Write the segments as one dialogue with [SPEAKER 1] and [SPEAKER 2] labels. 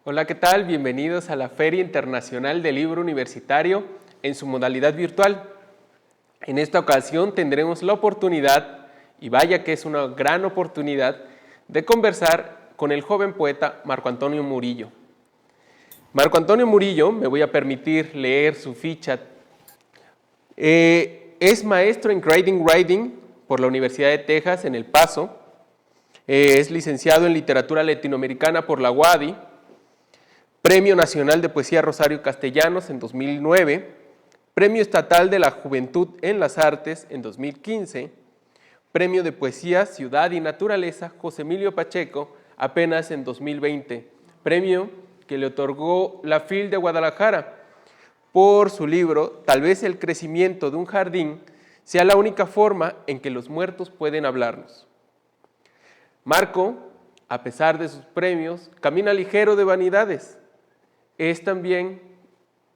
[SPEAKER 1] Hola, ¿qué tal? Bienvenidos a la Feria Internacional del Libro Universitario en su modalidad virtual. En esta ocasión tendremos la oportunidad, y vaya que es una gran oportunidad, de conversar con el joven poeta Marco Antonio Murillo. Marco Antonio Murillo, me voy a permitir leer su ficha, es maestro en Creative Writing por la Universidad de Texas en El Paso, es licenciado en Literatura Latinoamericana por la UADY, Premio Nacional de Poesía Rosario Castellanos en 2009, Premio Estatal de la Juventud en las Artes en 2015, Premio de Poesía Ciudad y Naturaleza José Emilio Pacheco apenas en 2020, premio que le otorgó la FIL de Guadalajara por su libro Tal vez el crecimiento de un jardín sea la única forma en que los muertos pueden hablarnos. Marco, a pesar de sus premios, camina ligero de vanidades. Es también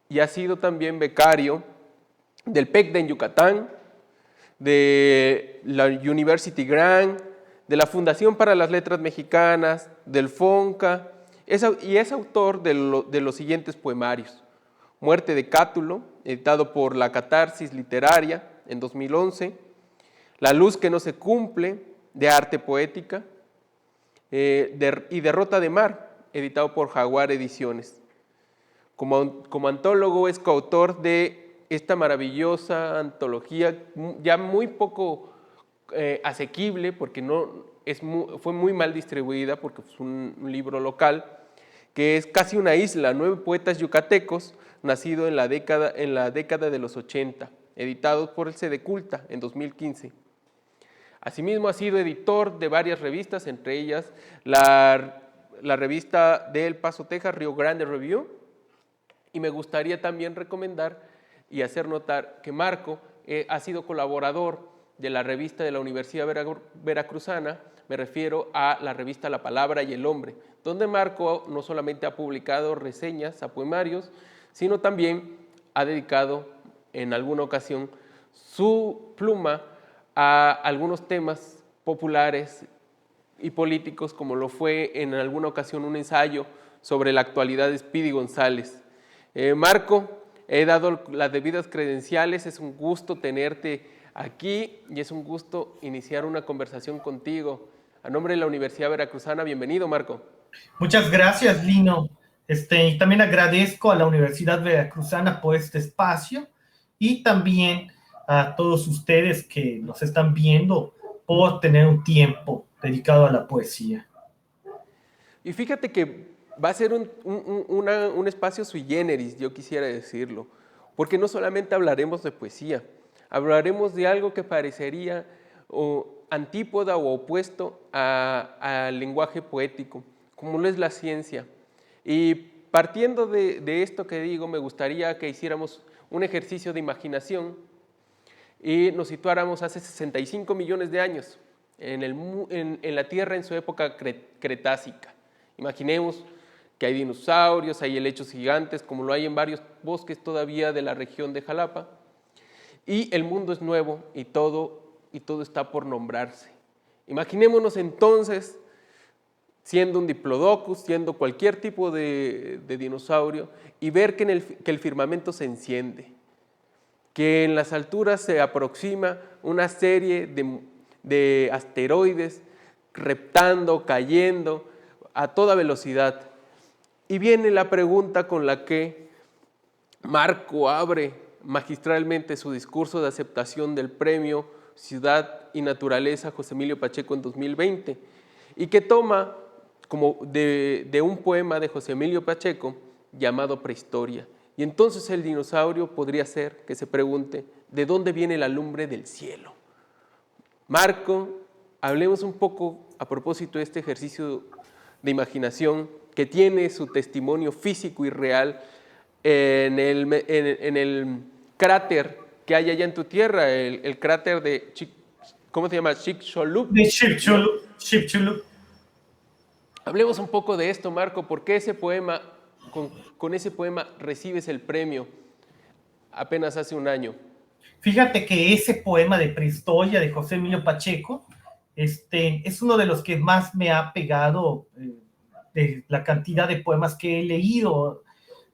[SPEAKER 1] y ha sido también becario del PEC en Yucatán, de la University Grant, de la Fundación para las Letras Mexicanas, del FONCA, y es autor de los siguientes poemarios: Muerte de Cátulo, editado por La Catarsis Literaria en 2011, La Luz que no se cumple, de Arte Poética, y Derrota de Mar, editado por Jaguar Ediciones. Como antólogo es coautor de esta maravillosa antología, ya muy poco asequible, porque fue muy mal distribuida, porque es un libro local, que es Casi una isla, 9 poetas yucatecos, nacido en la década de los 80, editados por el Sedeculta en 2015. Asimismo, ha sido editor de varias revistas, entre ellas la revista de El Paso, Texas, Rio Grande Review. Y me gustaría también recomendar y hacer notar que Marco ha sido colaborador de la revista de la Universidad Veracruzana, me refiero a la revista La Palabra y el Hombre, donde Marco no solamente ha publicado reseñas a poemarios, sino también ha dedicado en alguna ocasión su pluma a algunos temas populares y políticos, como lo fue en alguna ocasión un ensayo sobre la actualidad de Speedy González. Marco, he dado las debidas credenciales, es un gusto tenerte aquí y es un gusto iniciar una conversación contigo. A nombre de la Universidad Veracruzana, bienvenido, Marco.
[SPEAKER 2] Muchas gracias, Lino. Y también agradezco a la Universidad Veracruzana por este espacio y también a todos ustedes que nos están viendo por tener un tiempo dedicado a la poesía.
[SPEAKER 1] Y fíjate que va a ser un espacio sui generis, yo quisiera decirlo, porque no solamente hablaremos de poesía, hablaremos de algo que parecería antípoda o opuesto al lenguaje poético, como lo es la ciencia. Y partiendo de esto que digo, me gustaría que hiciéramos un ejercicio de imaginación y nos situáramos hace 65 millones de años en la Tierra en su época cretácica. Imaginemos que hay dinosaurios, hay helechos gigantes, como lo hay en varios bosques todavía de la región de Jalapa, y el mundo es nuevo y todo está por nombrarse. Imaginémonos entonces siendo un diplodocus, siendo cualquier tipo de dinosaurio, y ver que el firmamento se enciende, que en las alturas se aproxima una serie de asteroides reptando, cayendo a toda velocidad. Y viene la pregunta con la que Marco abre magistralmente su discurso de aceptación del premio Ciudad y Naturaleza José Emilio Pacheco en 2020, y que toma como de un poema de José Emilio Pacheco llamado Prehistoria. Y entonces el dinosaurio podría ser que se pregunte, ¿de dónde viene la lumbre del cielo? Marco, hablemos un poco a propósito de este ejercicio de imaginación que tiene su testimonio físico y real en el cráter que hay allá en tu tierra, el cráter de, ¿cómo se llama? Chicxulub,
[SPEAKER 2] De
[SPEAKER 1] ¿no?
[SPEAKER 2] Chicxulub.
[SPEAKER 1] Hablemos un poco de esto, Marco. ¿Por qué ese poema, con ese poema recibes el premio apenas hace un año?
[SPEAKER 2] Fíjate que ese poema de Prehistoria de José Emilio Pacheco es uno de los que más me ha pegado de la cantidad de poemas que he leído.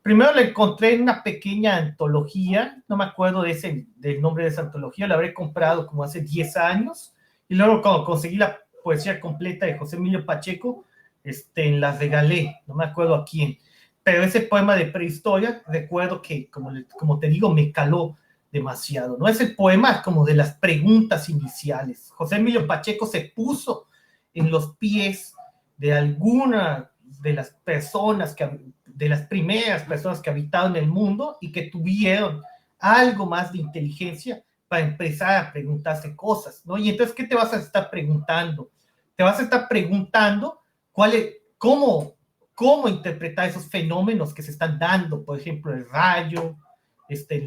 [SPEAKER 2] Primero le encontré en una pequeña antología, no me acuerdo del nombre de esa antología, la habré comprado como hace 10 años, y luego cuando conseguí la poesía completa de José Emilio Pacheco, la regalé, no me acuerdo a quién, pero ese poema de prehistoria, recuerdo que, como te digo, me caló demasiado, ¿no? Es el poema como de las preguntas iniciales. José Emilio Pacheco se puso en los pies de alguna de las personas de las primeras personas que habitaron el mundo y que tuvieron algo más de inteligencia para empezar a preguntarse cosas, ¿no? Y entonces, ¿qué te vas a estar preguntando? Te vas a estar preguntando cómo interpretar esos fenómenos que se están dando, por ejemplo, el rayo,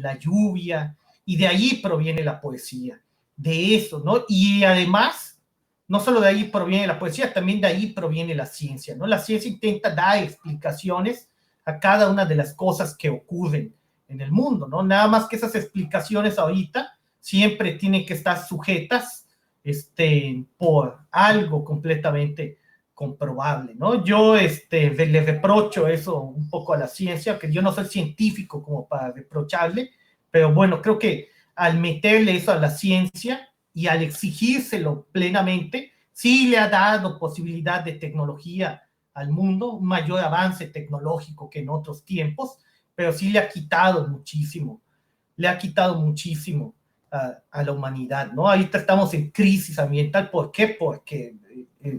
[SPEAKER 2] la lluvia, y de ahí proviene la poesía, de eso, ¿no? Y además, no solo de ahí proviene la poesía, también de ahí proviene la ciencia, ¿no? La ciencia intenta dar explicaciones a cada una de las cosas que ocurren en el mundo, ¿no? Nada más que esas explicaciones ahorita siempre tienen que estar sujetas por algo completamente comprobable, ¿no? Yo le reprocho eso un poco a la ciencia, que yo no soy científico como para reprocharle, pero bueno, creo que al meterle eso a la ciencia y al exigírselo plenamente, sí le ha dado posibilidad de tecnología al mundo, un mayor avance tecnológico que en otros tiempos, pero sí le ha quitado muchísimo a la humanidad, ¿no? Ahorita estamos en crisis ambiental. ¿Por qué? Porque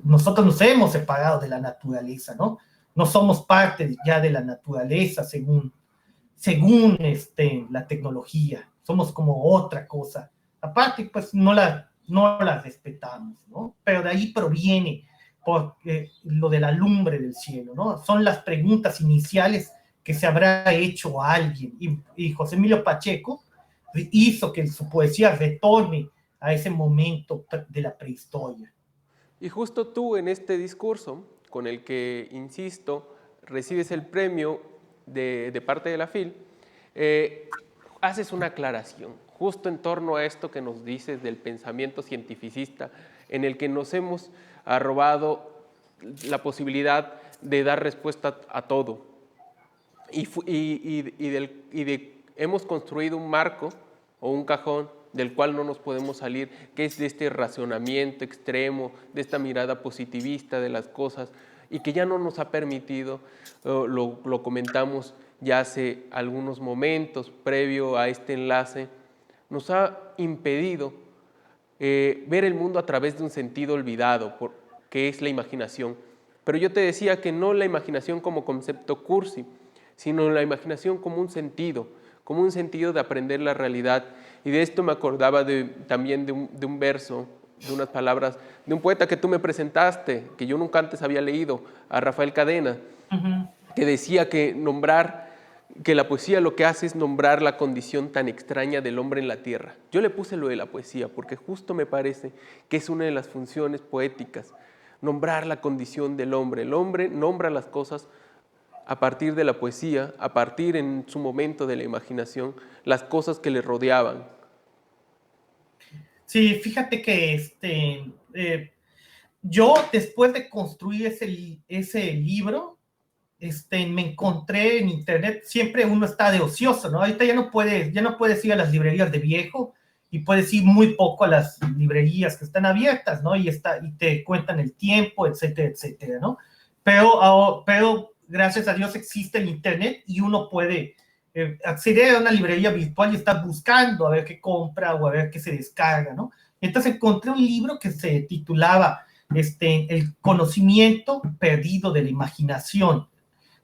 [SPEAKER 2] nosotros nos hemos separado de la naturaleza, ¿no? No somos parte ya de la naturaleza según la tecnología. Somos como otra cosa. Aparte, pues no la respetamos, ¿no? Pero de ahí proviene lo de la lumbre del cielo, ¿no? Son las preguntas iniciales que se habrá hecho a alguien. Y José Emilio Pacheco hizo que su poesía retorne a ese momento de la prehistoria.
[SPEAKER 1] Y justo tú en este discurso, con el que, insisto, recibes el premio de parte de la FIL, haces una aclaración, justo en torno a esto que nos dices del pensamiento cientificista, en el que nos hemos robado la posibilidad de dar respuesta a todo. Hemos construido un marco o un cajón del cual no nos podemos salir, que es de este racionamiento extremo, de esta mirada positivista de las cosas, y que ya no nos ha permitido, lo comentamos ya hace algunos momentos previo a este enlace, nos ha impedido ver el mundo a través de un sentido olvidado, que es la imaginación. Pero yo te decía que no la imaginación como concepto cursi, sino la imaginación como un sentido de aprender la realidad. Y de esto me acordaba también de un verso, de unas palabras, de un poeta que tú me presentaste, que yo nunca antes había leído, a Rafael Cadena, que decía que la poesía lo que hace es nombrar la condición tan extraña del hombre en la tierra. Yo le puse lo de la poesía porque justo me parece que es una de las funciones poéticas, nombrar la condición del hombre. El hombre nombra las cosas a partir de la poesía, a partir en su momento de la imaginación, las cosas que le rodeaban.
[SPEAKER 2] Sí, fíjate que yo después de construir ese libro, me encontré en internet, siempre uno está de ocioso, ¿no? Ahorita ya no puedes ir a las librerías de viejo y puedes ir muy poco a las librerías que están abiertas, ¿no? Y te cuentan el tiempo, etcétera, etcétera, ¿no? Pero gracias a Dios existe el internet y uno puede acceder a una librería virtual y estar buscando a ver qué compra o a ver qué se descarga, ¿no? Entonces encontré un libro que se titulaba El conocimiento perdido de la imaginación,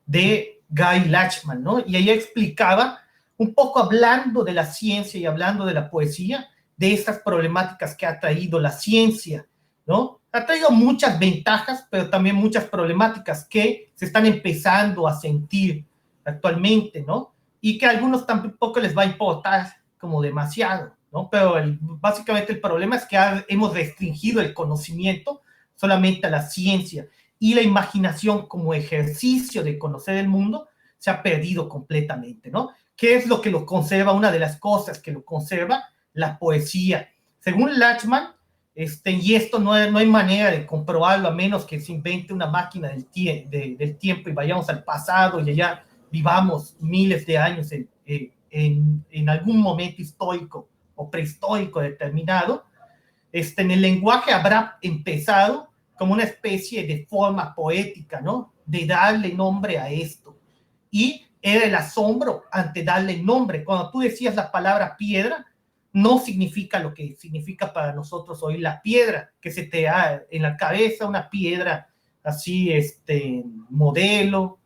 [SPEAKER 2] de Guy Lachman, ¿no? Y ella explicaba, un poco hablando de la ciencia y hablando de la poesía, de estas problemáticas que ha traído la ciencia, ¿no? Ha traído muchas ventajas, pero también muchas problemáticas que se están empezando a sentir actualmente, ¿no? Y que a algunos tampoco les va a importar como demasiado, ¿no? Pero básicamente el problema es que hemos restringido el conocimiento solamente a la ciencia, y la imaginación como ejercicio de conocer el mundo se ha perdido completamente, ¿no? ¿Qué es lo que lo conserva? Una de las cosas que lo conserva, la poesía. Según Lachman, Y esto no hay manera de comprobarlo a menos que se invente una máquina del tiempo y vayamos al pasado y allá vivamos miles de años en algún momento histórico o prehistórico determinado. En el lenguaje habrá empezado como una especie de forma poética, ¿no? De darle nombre a esto. Y era el asombro ante darle nombre. Cuando tú decías la palabra piedra, no significa lo que significa para nosotros hoy la piedra, que se te da en la cabeza una piedra así, modelo,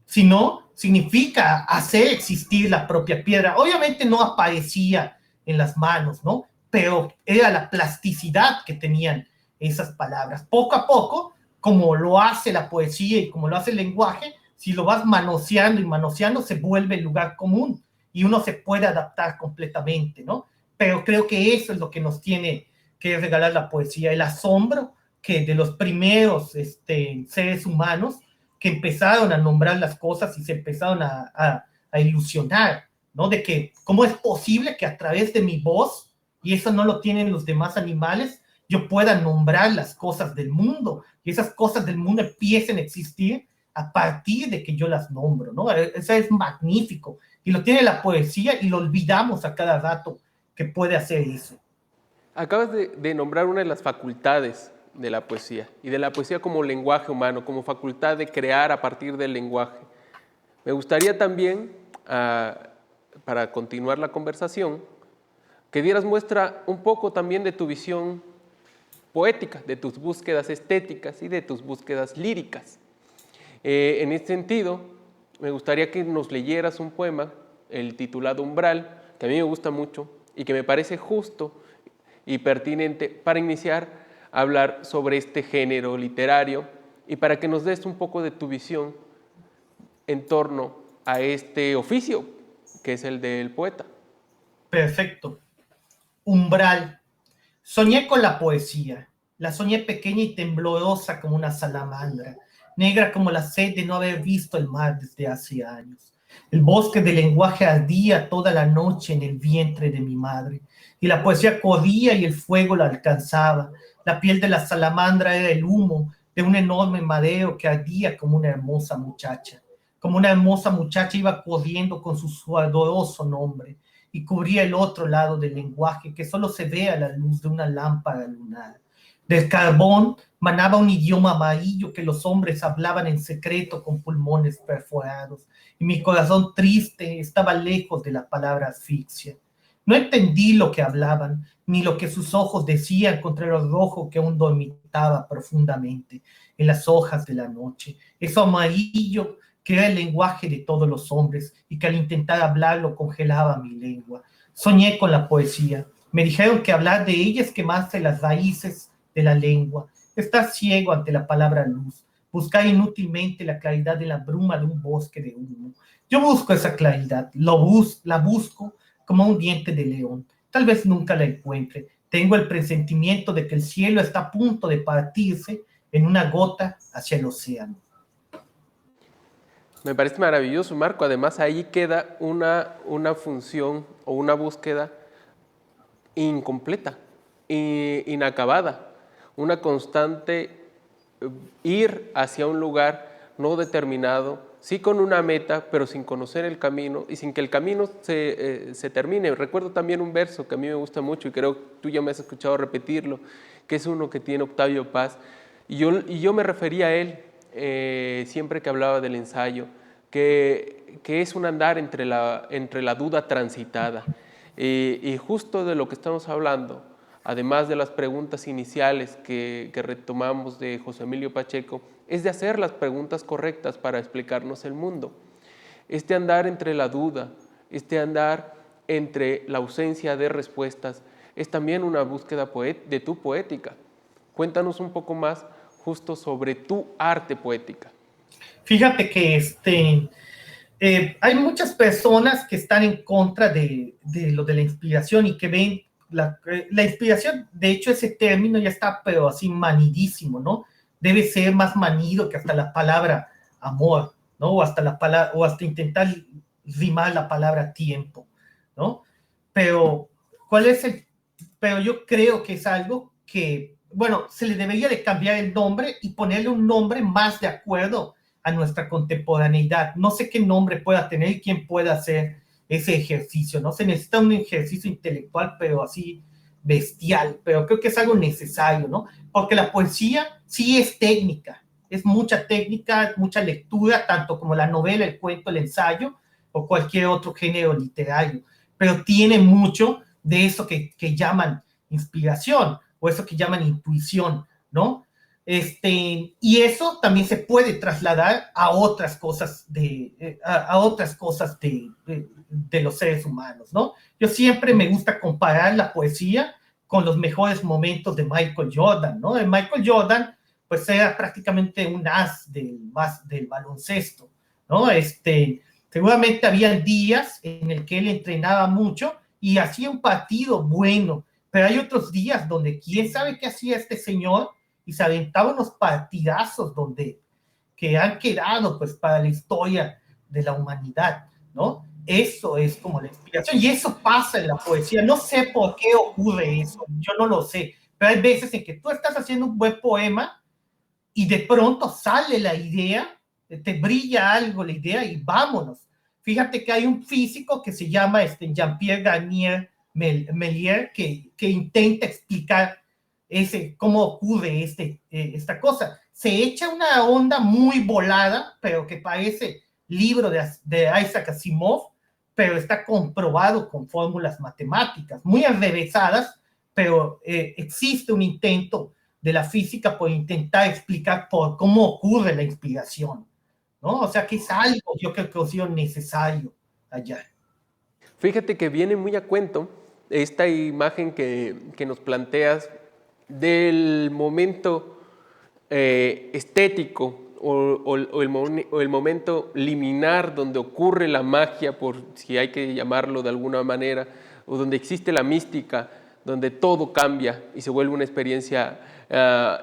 [SPEAKER 2] sino significa hacer existir la propia piedra. Obviamente no aparecía en las manos, ¿no? Pero era la plasticidad que tenían esas palabras. Poco a poco, como lo hace la poesía y como lo hace el lenguaje, si lo vas manoseando y manoseando, se vuelve el lugar común y uno se puede adaptar completamente, ¿no? Pero creo que eso es lo que nos tiene que regalar la poesía, el asombro que de los primeros seres humanos que empezaron a nombrar las cosas y se empezaron a ilusionar, ¿no? De que cómo es posible que a través de mi voz, y eso no lo tienen los demás animales, yo pueda nombrar las cosas del mundo y esas cosas del mundo empiecen a existir a partir de que yo las nombro, ¿no? Eso es magnífico y lo tiene la poesía y lo olvidamos a cada rato que puede hacer eso.
[SPEAKER 1] Acabas de nombrar una de las facultades de la poesía y de la poesía como lenguaje humano, como facultad de crear a partir del lenguaje. Me gustaría también, para continuar la conversación, que dieras muestra un poco también de tu visión poética, de tus búsquedas estéticas y de tus búsquedas líricas. En este sentido, me gustaría que nos leyeras un poema, el titulado Umbral, que a mí me gusta mucho y que me parece justo y pertinente para iniciar a hablar sobre este género literario y para que nos des un poco de tu visión en torno a este oficio que es el del poeta.
[SPEAKER 2] Perfecto. Umbral. Soñé con la poesía. La soñé pequeña y temblorosa como una salamandra, negra como la sed de no haber visto el mar desde hace años. El bosque del lenguaje ardía toda la noche en el vientre de mi madre, y la poesía corría y el fuego la alcanzaba. La piel de la salamandra era el humo de un enorme madero que ardía como una hermosa muchacha. Como una hermosa muchacha iba corriendo con su sudoroso nombre y cubría el otro lado del lenguaje que solo se ve a la luz de una lámpara lunar. Del carbón manaba un idioma amarillo que los hombres hablaban en secreto con pulmones perforados, y mi corazón triste estaba lejos de la palabra asfixia. No entendí lo que hablaban, ni lo que sus ojos decían contra el rojo que aún dormitaba profundamente en las hojas de la noche. Eso amarillo que era el lenguaje de todos los hombres y que al intentar hablarlo congelaba mi lengua. Soñé con la poesía. Me dijeron que hablar de ella es quemarse las raíces de la lengua, estar ciego ante la palabra luz, buscar inútilmente la claridad de la bruma de un bosque de humo. Yo busco esa claridad, la busco como un diente de león. Tal vez nunca la encuentre. Tengo el presentimiento de que el cielo está a punto de partirse en una gota hacia el océano.
[SPEAKER 1] Me parece maravilloso, Marco. Además, ahí queda una función o una búsqueda incompleta, inacabada, una constante ir hacia un lugar no determinado, sí con una meta, pero sin conocer el camino y sin que el camino se termine. Recuerdo también un verso que a mí me gusta mucho y creo que tú ya me has escuchado repetirlo, que es uno que tiene Octavio Paz, y yo me refería a él siempre que hablaba del ensayo, que es un andar entre la duda transitada. Y justo de lo que estamos hablando, además de las preguntas iniciales que retomamos de José Emilio Pacheco, es de hacer las preguntas correctas para explicarnos el mundo. Este andar entre la duda, este andar entre la ausencia de respuestas, es también una búsqueda de tu poética. Cuéntanos un poco más justo sobre tu arte poética.
[SPEAKER 2] Fíjate que hay muchas personas que están en contra de lo de la inspiración y que ven la inspiración. De hecho, ese término ya está, pero así manidísimo, ¿no? Debe ser más manido que hasta la palabra amor, ¿no? O hasta intentar rimar la palabra tiempo, ¿no? Pero, ¿cuál es el? Pero yo creo que es algo bueno, se le debería de cambiar el nombre y ponerle un nombre más de acuerdo a nuestra contemporaneidad. No sé qué nombre pueda tener y quién pueda hacer ese ejercicio, ¿no? Se necesita un ejercicio intelectual, pero así bestial, pero creo que es algo necesario, ¿no? Porque la poesía sí es técnica, es mucha técnica, mucha lectura, tanto como la novela, el cuento, el ensayo o cualquier otro género literario, pero tiene mucho de eso que llaman inspiración o eso que llaman intuición, ¿no? Y eso también se puede trasladar a otras cosas a otras cosas de los seres humanos, ¿no? Yo siempre me gusta comparar la poesía con los mejores momentos de Michael Jordan, ¿no? Michael Jordan, pues era prácticamente un as del baloncesto, ¿no? Seguramente había días en el que él entrenaba mucho y hacía un partido bueno, pero hay otros días donde quién sabe qué hacía este señor y se aventaba unos partidazos que han quedado pues para la historia de la humanidad, ¿no? Eso es como la inspiración y eso pasa en la poesía. No sé por qué ocurre eso, yo no lo sé, pero hay veces en que tú estás haciendo un buen poema y de pronto sale la idea, te brilla algo la idea y vámonos. Fíjate que hay un físico que se llama Jean-Pierre Garnier Méliès que intenta explicar cómo ocurre esta cosa. Se echa una onda muy volada, pero que parece libro de Isaac Asimov, pero está comprobado con fórmulas matemáticas, muy enrevesadas, pero existe un intento de la física por intentar explicar por cómo ocurre la inspiración, ¿no? O sea, que es algo, yo creo que ha sido necesario allá.
[SPEAKER 1] Fíjate que viene muy a cuento esta imagen que nos planteas del momento estético o el momento liminar donde ocurre la magia, por si hay que llamarlo de alguna manera, o donde existe la mística, donde todo cambia y se vuelve una experiencia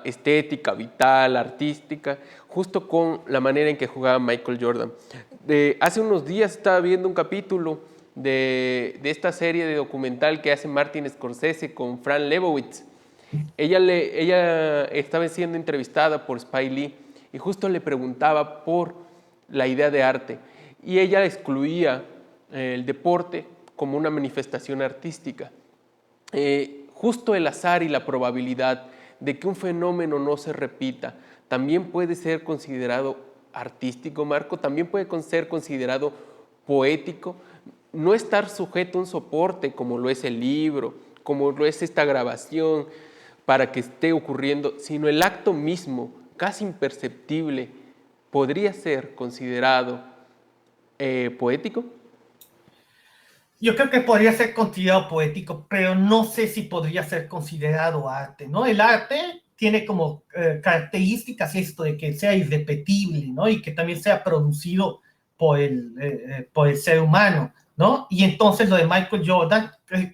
[SPEAKER 1] estética, vital, artística, justo con la manera en que jugaba Michael Jordan. Hace unos días estaba viendo un capítulo de esta serie de documental que hace Martin Scorsese con Fran Lebowitz. Ella estaba siendo entrevistada por Spike Lee y justo le preguntaba por la idea de arte y ella excluía el deporte como una manifestación artística. Justo el azar y la probabilidad de que un fenómeno no se repita también puede ser considerado artístico, Marco, también puede ser considerado poético, no estar sujeto a un soporte como lo es el libro, como lo es esta grabación, para que esté ocurriendo, sino el acto mismo, casi imperceptible, podría ser considerado poético.
[SPEAKER 2] Yo creo que podría ser considerado poético, pero no sé si podría ser considerado arte, ¿no? El arte tiene como características esto de que sea irrepetible, ¿no? Y que también sea producido por el ser humano, ¿no? Y entonces lo de Michael Jordan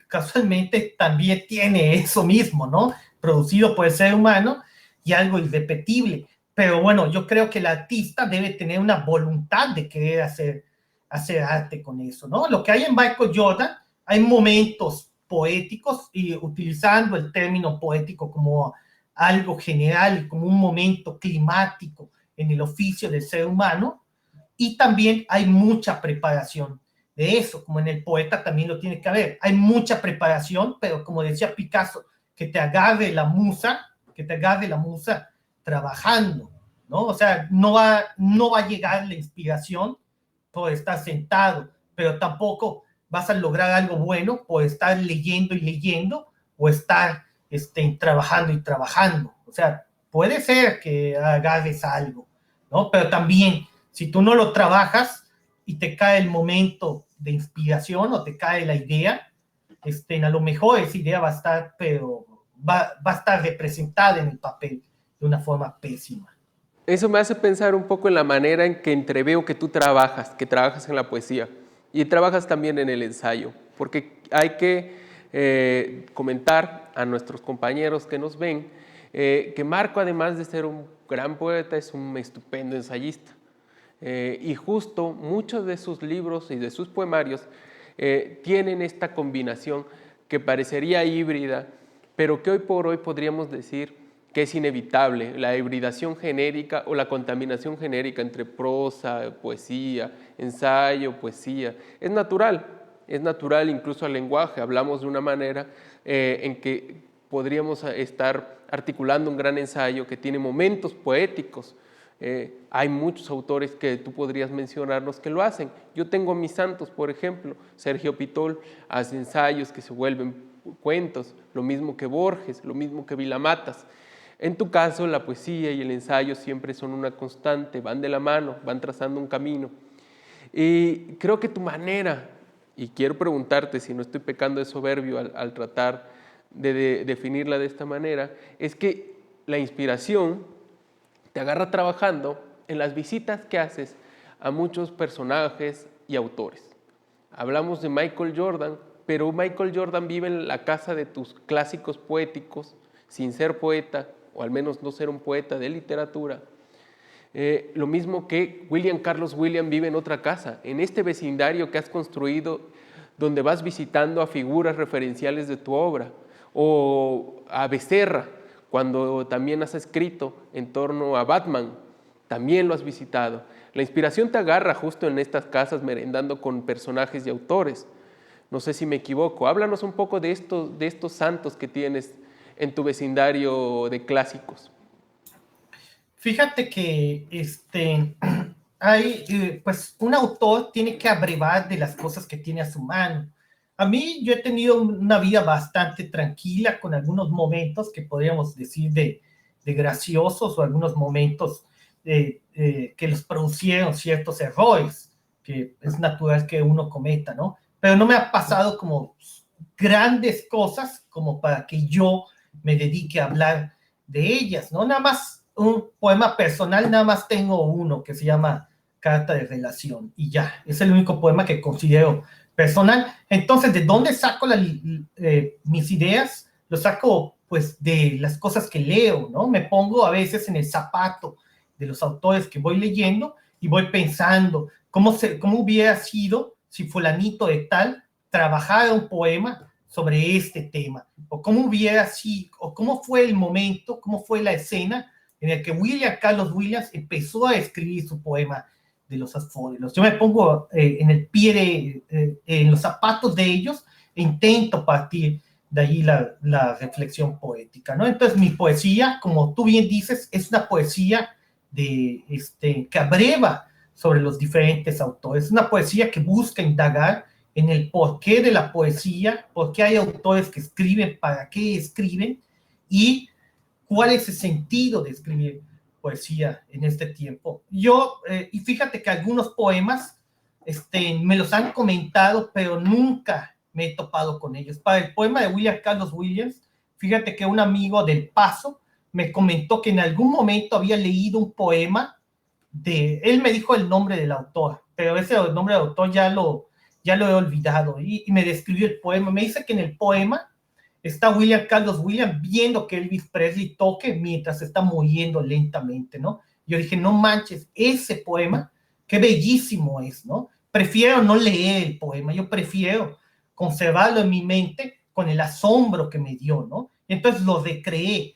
[SPEAKER 2] casualmente también tiene eso mismo, ¿no? Producido por el ser humano y algo irrepetible. Pero bueno, yo creo que el artista debe tener una voluntad de querer hacer arte con eso, ¿no? Lo que hay en Michael Jordan, hay momentos poéticos y utilizando el término poético como algo general, como un momento climático en el oficio del ser humano, y también hay mucha preparación de eso, como en el poeta también lo tiene que haber. Hay mucha preparación, pero como decía Picasso, que te agarre la musa trabajando, ¿no? O sea, no va a llegar la inspiración por estar sentado, pero tampoco vas a lograr algo bueno por estar leyendo y leyendo o estar trabajando y trabajando. O sea, puede ser que agarres algo, ¿no? Pero también, si tú no lo trabajas y te cae el momento de inspiración o te cae la idea, a lo mejor esa idea va a estar, pero va a estar representada en el papel de una forma pésima.
[SPEAKER 1] Eso me hace pensar un poco en la manera en que entreveo que tú trabajas, que trabajas en la poesía y trabajas también en el ensayo, porque hay que comentar a nuestros compañeros que nos ven que Marco, además de ser un gran poeta, es un estupendo ensayista. Y justo muchos de sus libros y de sus poemarios tienen esta combinación que parecería híbrida pero que hoy por hoy podríamos decir que es inevitable, la hibridación genérica o la contaminación genérica entre prosa, poesía, ensayo, poesía. Es natural incluso al lenguaje. Hablamos de una manera en que podríamos estar articulando un gran ensayo que tiene momentos poéticos. Hay muchos autores que tú podrías mencionarnos que lo hacen. Yo tengo a mis santos, por ejemplo, Sergio Pitol hace ensayos que se vuelven cuentos, lo mismo que Borges, lo mismo que Vilamatas. En tu caso, la poesía y el ensayo siempre son una constante, van de la mano, van trazando un camino. Y creo que tu manera, y quiero preguntarte si no estoy pecando de soberbio al tratar de definirla de esta manera, es que la inspiración te agarra trabajando en las visitas que haces a muchos personajes y autores. Hablamos de Michael Jordan, pero Michael Jordan vive en la casa de tus clásicos poéticos, sin ser poeta, o al menos no ser un poeta de literatura. Lo mismo que William Carlos Williams vive en otra casa, en este vecindario que has construido, donde vas visitando a figuras referenciales de tu obra, o a Becerra, cuando también has escrito en torno a Batman, también lo has visitado. La inspiración te agarra justo en estas casas merendando con personajes y autores. No sé si me equivoco. Háblanos un poco de estos santos que tienes en tu vecindario de clásicos.
[SPEAKER 2] Fíjate que hay, pues un autor tiene que abrevar de las cosas que tiene a su mano. A mí yo he tenido una vida bastante tranquila con algunos momentos que podríamos decir de graciosos o algunos momentos que los producieron ciertos errores, que es natural que uno cometa, ¿no? Pero no me ha pasado como grandes cosas como para que yo me dedique a hablar de ellas, ¿no? Nada más un poema personal, nada más tengo uno que se llama Carta de Relación y ya, es el único poema que considero personal. Entonces, ¿de dónde saco mis ideas? Lo saco pues de las cosas que leo, ¿no? Me pongo a veces en el zapato de los autores que voy leyendo y voy pensando cómo hubiera sido si fulanito de tal trabajara un poema sobre este tema, o cómo hubiera sido, o cómo fue el momento, cómo fue la escena en el que William Carlos Williams empezó a escribir su poema de los Asfódelos. Yo me pongo en el pie en los zapatos de ellos e intento partir de allí la reflexión poética, ¿no? Entonces mi poesía, como tú bien dices, es una poesía que abreva sobre los diferentes autores, es una poesía que busca indagar en el porqué de la poesía, por qué hay autores que escriben, para qué escriben y cuál es el sentido de escribir poesía en este tiempo. Y fíjate que algunos poemas me los han comentado, pero nunca me he topado con ellos. Para el poema de William Carlos Williams, fíjate que un amigo del Paso me comentó que en algún momento había leído un poema él me dijo el nombre del autor, pero ese nombre del autor ya lo he olvidado, y me describió el poema. Me dice que en el poema está William Carlos Williams viendo que Elvis Presley toque mientras está muriendo lentamente, ¿no? Yo dije, no manches, ese poema, qué bellísimo es, ¿no? Prefiero no leer el poema, yo prefiero conservarlo en mi mente con el asombro que me dio, ¿no? Entonces lo recreé.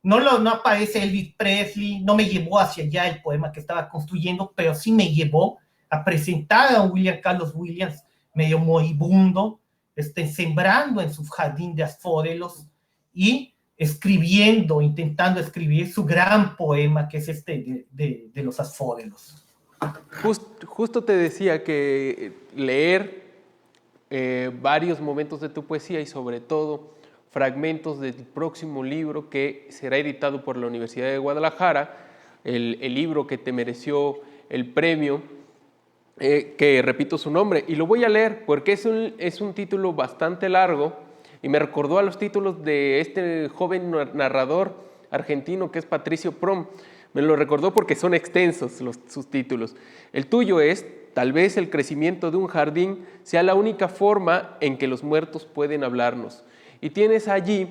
[SPEAKER 2] No aparece Elvis Presley, no me llevó hacia allá el poema que estaba construyendo, pero sí me llevó a presentar a un William Carlos Williams medio moribundo, sembrando en su jardín de Asfódelos y escribiendo, intentando escribir su gran poema que es de los Asfódelos.
[SPEAKER 1] Justo te decía que leer varios momentos de tu poesía y sobre todo fragmentos del próximo libro que será editado por la Universidad de Guadalajara, el libro que te mereció el premio, que repito su nombre, y lo voy a leer porque es un título bastante largo y me recordó a los títulos de este joven narrador argentino que es Patricio Prom. Me lo recordó porque son extensos sus títulos. El tuyo es: tal vez el crecimiento de un jardín sea la única forma en que los muertos pueden hablarnos. Y tienes allí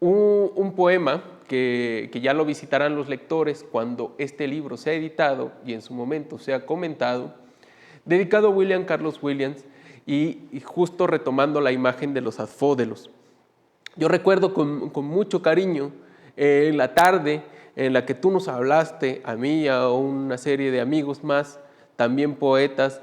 [SPEAKER 1] un poema que ya lo visitarán los lectores cuando este libro sea editado y en su momento sea comentado, dedicado a William Carlos Williams y justo retomando la imagen de los Asfódelos. Yo recuerdo con mucho cariño en la tarde en la que tú nos hablaste, a mí y a una serie de amigos más, también poetas,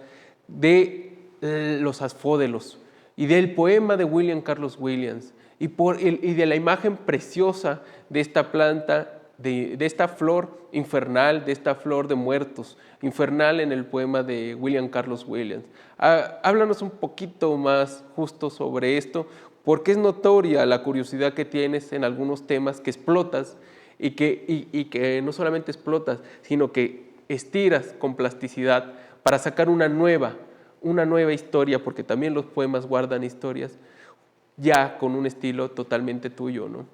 [SPEAKER 1] de los asfódelos y del poema de William Carlos Williams y de la imagen preciosa de esta planta, de esta flor infernal, de esta flor de muertos, infernal en el poema de William Carlos Williams. Háblanos un poquito más justo sobre esto, porque es notoria la curiosidad que tienes en algunos temas que explotas y que no solamente explotas, sino que estiras con plasticidad para sacar una nueva historia, porque también los poemas guardan historias, ya con un estilo totalmente tuyo, ¿no?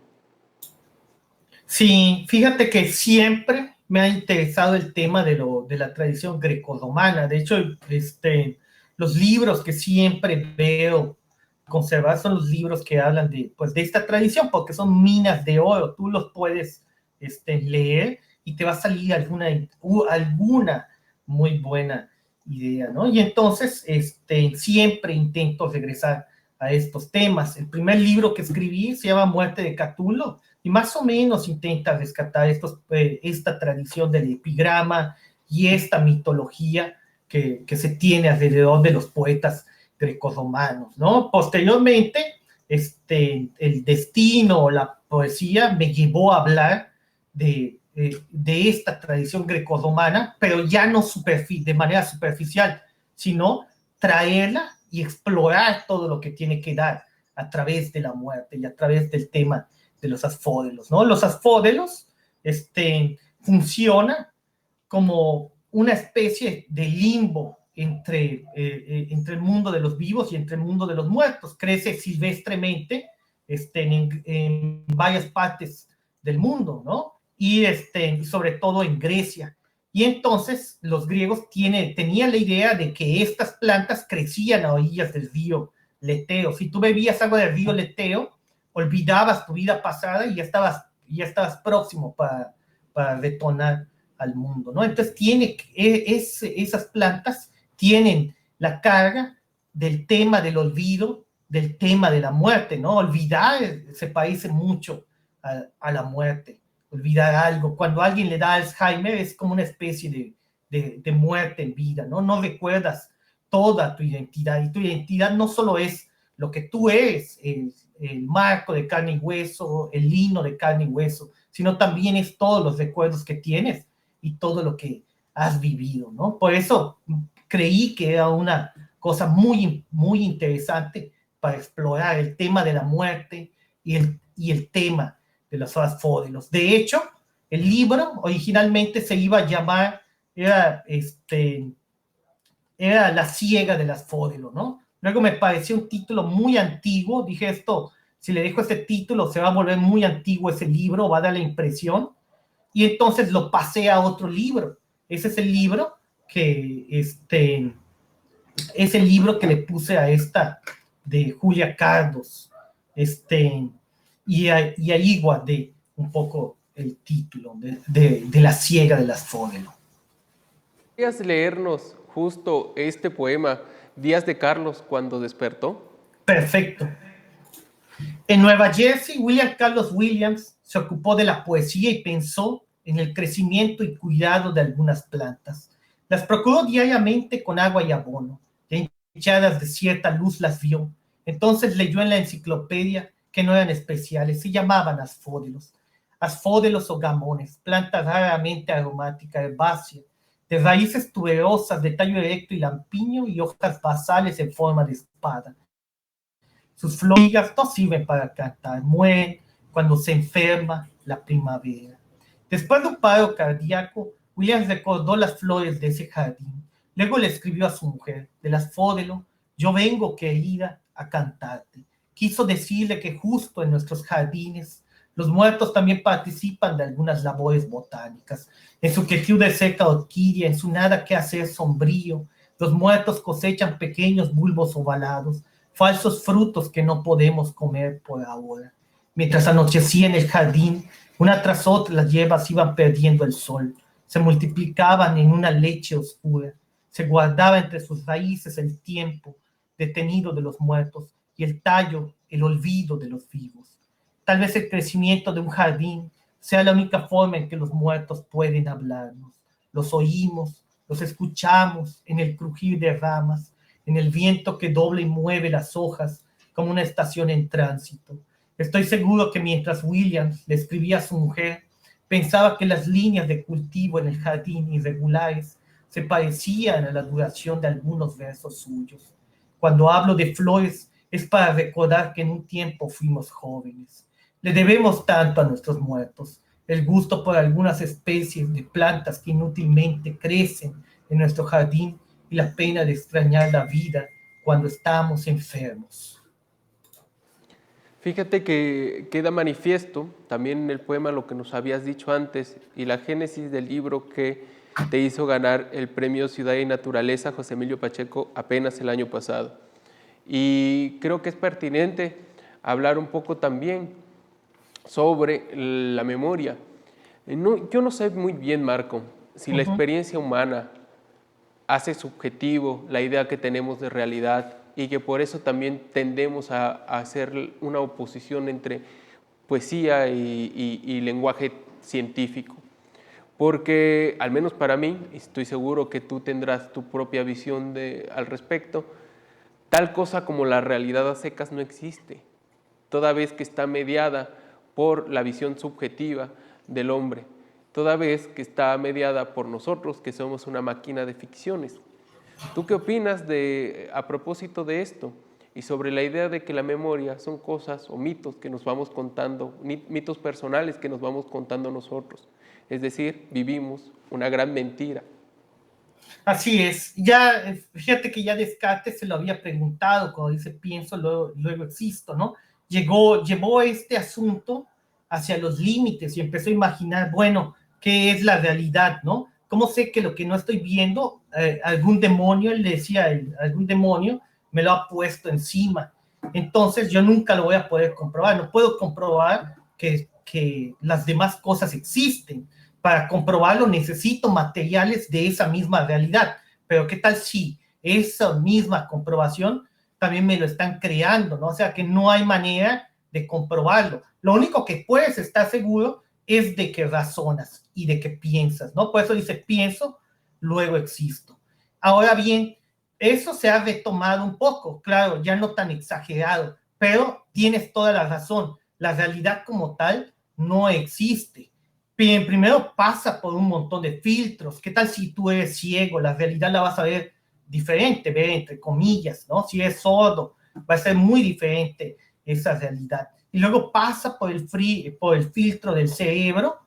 [SPEAKER 2] Sí, fíjate que siempre me ha interesado el tema de la tradición grecorromana. De hecho, los libros que siempre veo conservar son los libros que hablan pues, de esta tradición, porque son minas de oro. Tú los puedes leer y te va a salir alguna muy buena idea, ¿no? Y entonces siempre intento regresar a estos temas. El primer libro que escribí se llama Muerte de Catulo, y más o menos intenta rescatar esta tradición del epigrama y esta mitología que se tiene alrededor de los poetas grecorromanos, ¿no? Posteriormente, el destino o la poesía me llevó a hablar de esta tradición grecorromana, pero ya no de manera superficial, sino traerla y explorar todo lo que tiene que dar a través de la muerte y a través del tema de los asfódelos, ¿no? Los asfódelos funcionan como una especie de limbo entre el mundo de los vivos y entre el mundo de los muertos. Crece silvestremente en varias partes del mundo, ¿no? Y sobre todo en Grecia. Y entonces los griegos tenían la idea de que estas plantas crecían a orillas del río Leteo. Si tú bebías agua del río Leteo, olvidabas tu vida pasada y ya estabas próximo para retornar al mundo, ¿no? Entonces esas plantas tienen la carga del tema del olvido, del tema de la muerte, ¿no? Olvidar se parece mucho a la muerte, olvidar algo. Cuando a alguien le da Alzheimer es como una especie de muerte en vida, ¿no? No recuerdas toda tu identidad, y tu identidad no solo es lo que tú eres, el marco de carne y hueso, el lino de carne y hueso, sino también es todos los recuerdos que tienes y todo lo que has vivido, ¿no? Por eso creí que era una cosa muy, muy interesante para explorar el tema de la muerte y el tema de los asfódelos. De hecho, el libro originalmente se iba a llamar, era La ciega del asfódelo, ¿no? Luego me pareció un título muy antiguo, dije esto, si le dejo ese título se va a volver muy antiguo ese libro, va a dar la impresión, y entonces lo pasé a otro libro. Ese es el libro que, es el libro que le puse a esta de Julia Cardos, y ahí guardé un poco el título de La ciega del asfódelo.
[SPEAKER 1] ¿Podrías leernos justo este poema, Días de Carlos, cuando despertó?
[SPEAKER 2] Perfecto. En Nueva Jersey, William Carlos Williams se ocupó de la poesía y pensó en el crecimiento y cuidado de algunas plantas. Las procuró diariamente con agua y abono. Ya hinchadas de cierta luz las vio. Entonces leyó en la enciclopedia que no eran especiales, se llamaban asfódelos. Asfódelos o gamones, plantas raramente aromáticas, herbáceas, de raíces tuberosas, de tallo erecto y lampiño y hojas basales en forma de espada. Sus flores no sirven para cantar, mueren cuando se enferma la primavera. Después de un paro cardíaco, Williams recordó las flores de ese jardín. Luego le escribió a su mujer, del asfódelo: yo vengo, querida, a cantarte. Quiso decirle que justo en nuestros jardines los muertos también participan de algunas labores botánicas. En su quietud de seca orquídea, en su nada que hacer sombrío, los muertos cosechan pequeños bulbos ovalados, falsos frutos que no podemos comer por ahora. Mientras anochecía en el jardín, una tras otra las hierbas iban perdiendo el sol, se multiplicaban en una leche oscura, se guardaba entre sus raíces el tiempo detenido de los muertos y el tallo, el olvido de los vivos. Tal vez el crecimiento de un jardín sea la única forma en que los muertos pueden hablarnos. Los oímos, los escuchamos en el crujir de ramas, en el viento que dobla y mueve las hojas como una estación en tránsito. Estoy seguro que mientras Williams le escribía a su mujer, pensaba que las líneas de cultivo en el jardín irregulares se parecían a la duración de algunos versos suyos. Cuando hablo de flores es para recordar que en un tiempo fuimos jóvenes. Le debemos tanto a nuestros muertos, el gusto por algunas especies de plantas que inútilmente crecen en nuestro jardín y la pena de extrañar la vida cuando estamos enfermos.
[SPEAKER 1] Fíjate que queda manifiesto también en el poema lo que nos habías dicho antes y la génesis del libro que te hizo ganar el premio Ciudad y Naturaleza José Emilio Pacheco apenas el año pasado. Y creo que es pertinente hablar un poco también sobre la memoria. Yo no sé muy bien, Marco, si la experiencia humana hace subjetivo la idea que tenemos de realidad y que por eso también tendemos a hacer una oposición entre poesía y lenguaje científico. Porque, al menos para mí, estoy seguro que tú tendrás tu propia visión al respecto, tal cosa como la realidad a secas no existe, toda vez que está mediada por la visión subjetiva del hombre, toda vez que está mediada por nosotros, que somos una máquina de ficciones. ¿Tú qué opinas a propósito de esto y sobre la idea de que la memoria son cosas o mitos que nos vamos contando, mitos personales que nos vamos contando nosotros? Es decir, vivimos una gran mentira.
[SPEAKER 2] Así es. Ya, fíjate que ya Descartes se lo había preguntado cuando dice pienso, luego existo, ¿no? Llevó este asunto hacia los límites y empezó a imaginar, bueno, ¿qué es la realidad, no? ¿Cómo sé que lo que no estoy viendo, algún demonio, él decía, algún demonio me lo ha puesto encima? Entonces yo nunca lo voy a poder comprobar, no puedo comprobar que las demás cosas existen. Para comprobarlo necesito materiales de esa misma realidad, pero ¿qué tal si esa misma comprobación también me lo están creando, ¿no? O sea, que no hay manera de comprobarlo. Lo único que puedes estar seguro es de que razonas y de que piensas, ¿no? Por eso dice pienso, luego existo. Ahora bien, eso se ha retomado un poco, claro, ya no tan exagerado, pero tienes toda la razón. La realidad como tal no existe. Bien, primero pasa por un montón de filtros. ¿Qué tal si tú eres ciego? La realidad la vas a ver diferente, ver entre comillas, ¿no? Si eres sordo, va a ser muy diferente esa realidad. Y luego pasa por por el filtro del cerebro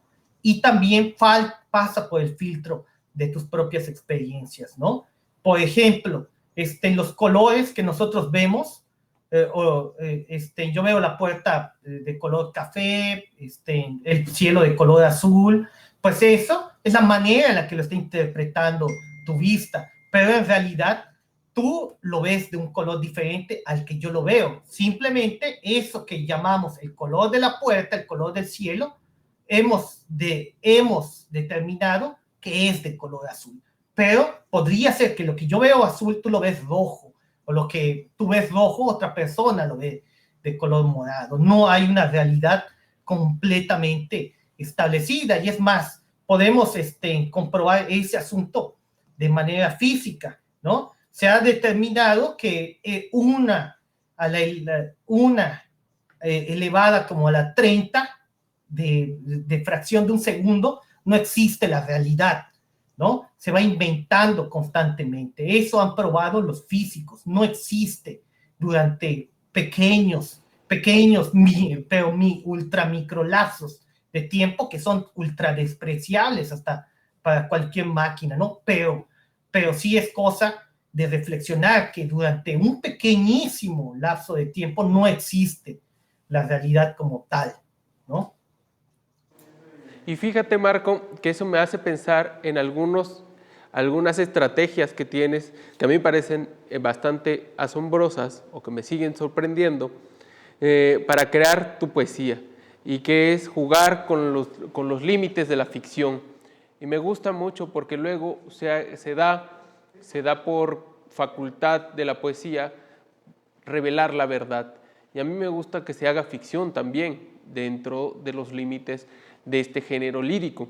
[SPEAKER 2] y también pasa por el filtro de tus propias experiencias, ¿no? Por ejemplo, los colores que nosotros vemos, yo veo la puerta de color café, el cielo de color azul, pues eso es la manera en la que lo está interpretando tu vista, pero en realidad tú lo ves de un color diferente al que yo lo veo. Simplemente eso que llamamos el color de la puerta, el color del cielo, hemos determinado que es de color azul. Pero podría ser que lo que yo veo azul, tú lo ves rojo, o lo que tú ves rojo, otra persona lo ve de color morado. No hay una realidad completamente establecida, y es más, podemos comprobar ese asunto de manera física, ¿no? Se ha determinado que una elevada como a la 30 de fracción de un segundo, no existe la realidad, ¿no? Se va inventando constantemente. Eso han probado los físicos. No existe durante pequeños, pero ultramicrolapsos de tiempo que son ultra despreciables hasta para cualquier máquina, ¿no? Pero sí es cosa de reflexionar que durante un pequeñísimo lapso de tiempo no existe la realidad como tal, ¿no?
[SPEAKER 1] Y fíjate, Marco, que eso me hace pensar en algunas estrategias que tienes que a mí me parecen bastante asombrosas o que me siguen sorprendiendo para crear tu poesía y que es jugar con los límites de la ficción. Y me gusta mucho porque luego se da por facultad de la poesía revelar la verdad. y a mí me gusta que se haga ficción también dentro de los límites de este género lírico.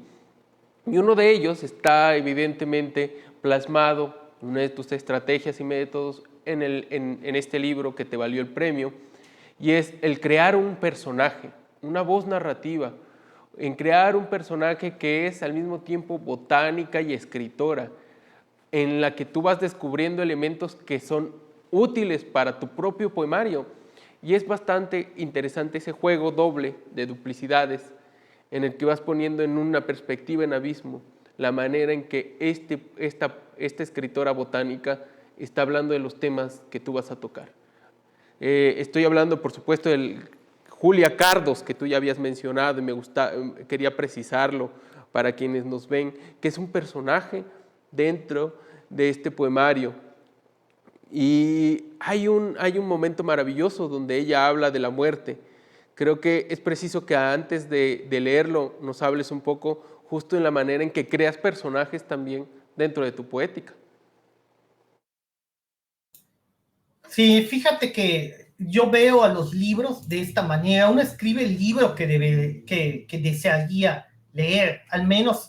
[SPEAKER 1] Y uno de ellos está evidentemente plasmado, una de tus estrategias y métodos en este libro que te valió el premio, y es el crear un personaje, una voz narrativa, en crear un personaje que es al mismo tiempo botánica y escritora, en la que tú vas descubriendo elementos que son útiles para tu propio poemario. Y es bastante interesante ese juego doble de duplicidades en el que vas poniendo en una perspectiva en abismo la manera en que esta escritora botánica está hablando de los temas que tú vas a tocar. Estoy hablando, por supuesto, de Julia Cardos, que tú ya habías mencionado y quería precisarlo para quienes nos ven, que es un personaje dentro de este poemario. Y hay un momento maravilloso donde ella habla de la muerte. Creo que es preciso que antes de leerlo nos hables un poco justo en la manera en que creas personajes también dentro de tu poética.
[SPEAKER 2] Sí, fíjate que yo veo a los libros de esta manera. Uno escribe el libro que desearía leer, al menos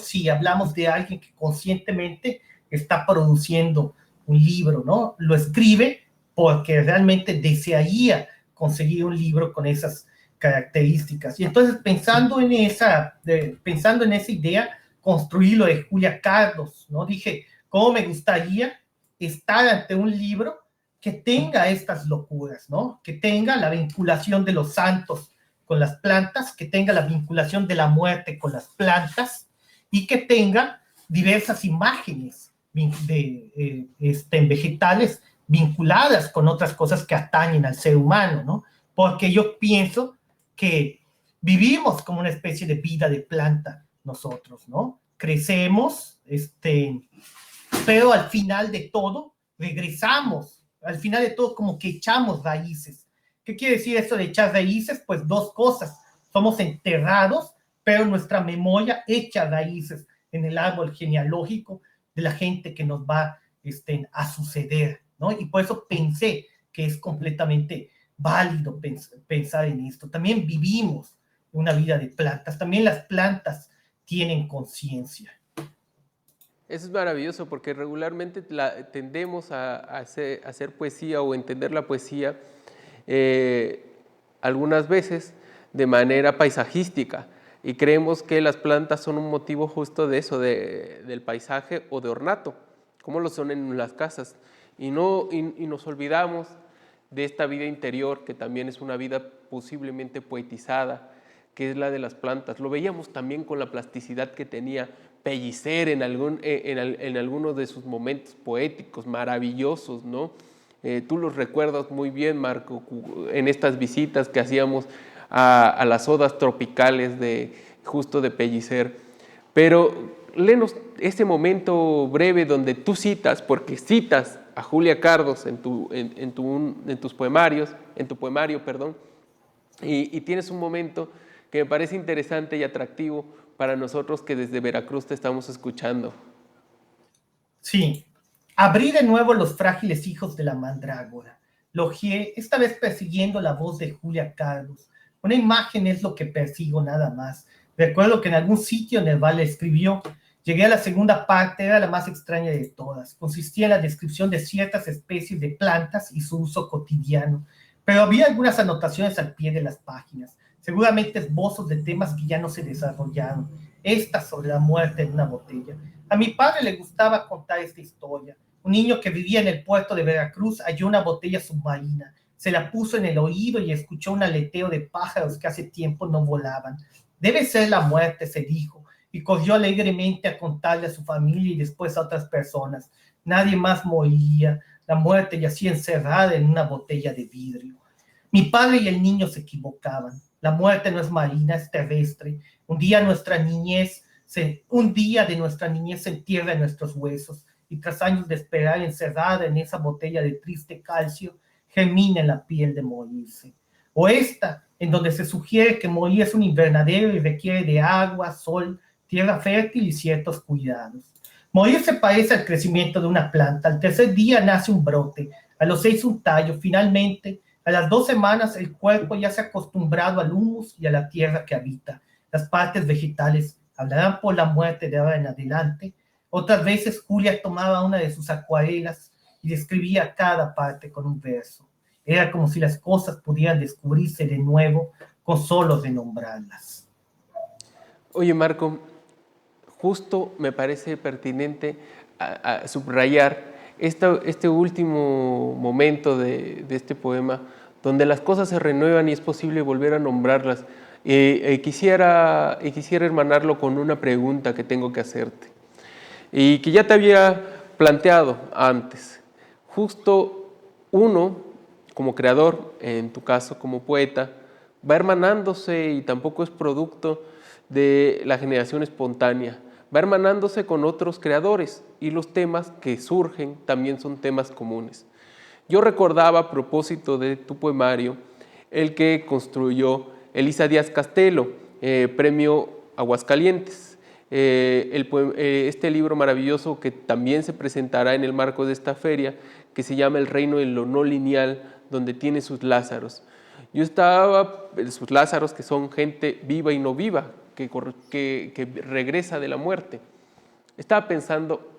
[SPEAKER 2] si hablamos de alguien que conscientemente está produciendo un libro, ¿no? Lo escribe porque realmente desearía conseguir un libro con esas características. Y entonces, pensando en esa idea, construí lo de Julia Cardos, ¿no? Dije, ¿cómo me gustaría estar ante un libro que tenga estas locuras, ¿no? Que tenga la vinculación de los santos con las plantas, que tenga la vinculación de la muerte con las plantas y que tenga diversas imágenes vegetales vinculadas con otras cosas que atañen al ser humano, ¿no? Porque yo pienso que vivimos como una especie de vida de planta nosotros, ¿no? Crecemos, pero al final de todo regresamos, al final de todo como que echamos raíces. ¿Qué quiere decir eso de echar raíces? Pues dos cosas, somos enterrados, pero nuestra memoria echa raíces en el árbol genealógico de la gente que nos va a suceder, ¿no? Y por eso pensé que es completamente válido pensar en esto. También vivimos una vida de plantas, también las plantas tienen conciencia.
[SPEAKER 1] Eso es maravilloso porque regularmente tendemos a hacer poesía o entender la poesía algunas veces de manera paisajística y creemos que las plantas son un motivo justo de eso, del paisaje o de ornato, como lo son en las casas. Y nos olvidamos de esta vida interior que también es una vida posiblemente poetizada, que es la de las plantas. Lo veíamos también con la plasticidad que tenía Pellicer en algunos de sus momentos poéticos maravillosos, ¿no? Tú los recuerdas muy bien, Marco, en estas visitas que hacíamos a las odas tropicales justo de Pellicer. Pero léenos ese momento breve donde tú citas, porque citas a Julia Cardos en tu poemario, perdón, y tienes un momento que me parece interesante y atractivo para nosotros que desde Veracruz te estamos escuchando.
[SPEAKER 2] Sí, abrí de nuevo los frágiles hijos de la mandrágora. Logié, esta vez persiguiendo la voz de Julia Cardos. Una imagen es lo que persigo nada más. Recuerdo que en algún sitio Nerval escribió, llegué a la segunda parte, era la más extraña de todas. Consistía en la descripción de ciertas especies de plantas y su uso cotidiano. Pero había algunas anotaciones al pie de las páginas, seguramente esbozos de temas que ya no se desarrollaron. Esta sobre la muerte en una botella. A mi padre le gustaba contar esta historia. Un niño que vivía en el puerto de Veracruz halló una botella submarina, se la puso en el oído y escuchó un aleteo de pájaros que hace tiempo no volaban. Debe ser la muerte, se dijo, y corrió alegremente a contarle a su familia y después a otras personas. Nadie más moría, la muerte yacía encerrada en una botella de vidrio. Mi padre y el niño se equivocaban. La muerte no es marina, es terrestre. Un día de nuestra niñez se entierra en nuestros huesos y tras años de esperar encerrada en esa botella de triste calcio, germina en la piel de morirse. O esta, en donde se sugiere que morir es un invernadero y requiere de agua, sol, tierra fértil y ciertos cuidados. Morir se parece al crecimiento de una planta. Al tercer día nace un brote, a los 6 un tallo, finalmente A las 2 semanas el cuerpo ya se ha acostumbrado al humus y a la tierra que habita. Las partes vegetales hablarán por la muerte de ahora en adelante. Otras veces Julia tomaba una de sus acuarelas y describía cada parte con un verso. Era como si las cosas pudieran descubrirse de nuevo con solo renombrarlas.
[SPEAKER 1] Oye, Marco, justo me parece pertinente a subrayar este último momento de este poema, donde las cosas se renuevan y es posible volver a nombrarlas. Quisiera hermanarlo con una pregunta que tengo que hacerte y que ya te había planteado antes. Justo uno, como creador, en tu caso como poeta, va hermanándose y tampoco es producto de la generación espontánea, va hermanándose con otros creadores y los temas que surgen también son temas comunes. Yo recordaba a propósito de tu poemario el que construyó Elisa Díaz Castelo, premio Aguascalientes. Este libro maravilloso que también se presentará en el marco de esta feria, que se llama El reino de lo no lineal, donde tiene sus Lázaros. Yo estaba, sus Lázaros que son gente viva y no viva, que regresa de la muerte. Estaba pensando,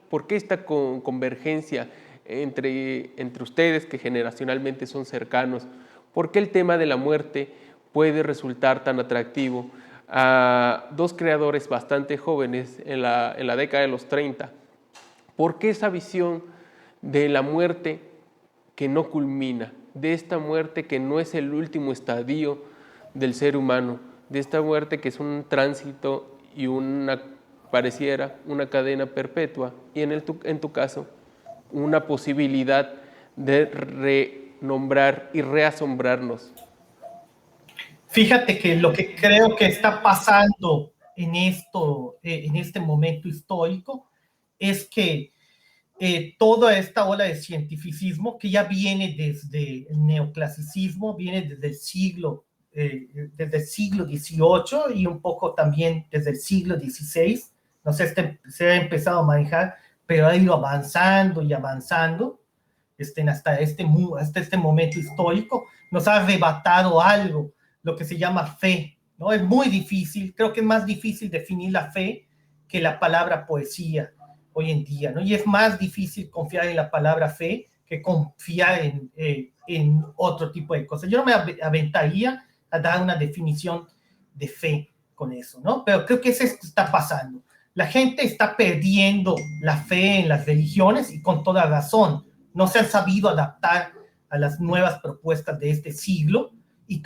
[SPEAKER 1] ¿por qué esta convergencia entre ustedes, que generacionalmente son cercanos? ¿Por qué el tema de la muerte puede resultar tan atractivo a dos creadores bastante jóvenes en la década de los 30? ¿Por qué esa visión de la muerte que no culmina, de esta muerte que no es el último estadio del ser humano, de esta muerte que es un tránsito y pareciera una cadena perpetua, y en tu caso, una posibilidad de renombrar y reasombrarnos?
[SPEAKER 2] Fíjate que lo que creo que está pasando en este momento histórico, es que toda esta ola de cientificismo, que ya viene desde el neoclasicismo, viene desde el siglo XVIII y un poco también desde el siglo XVI, no sé, se ha empezado a manejar, pero ha ido avanzando y avanzando hasta este momento histórico, nos ha arrebatado algo, lo que se llama fe, ¿no? Es muy difícil, creo que es más difícil definir la fe que la palabra poesía hoy en día, ¿no? Y es más difícil confiar en la palabra fe que confiar en otro tipo de cosas. Yo no me aventaría a dar una definición de fe con eso, ¿no? Pero creo que eso está pasando. La gente está perdiendo la fe en las religiones y con toda razón. No se han sabido adaptar a las nuevas propuestas de este siglo y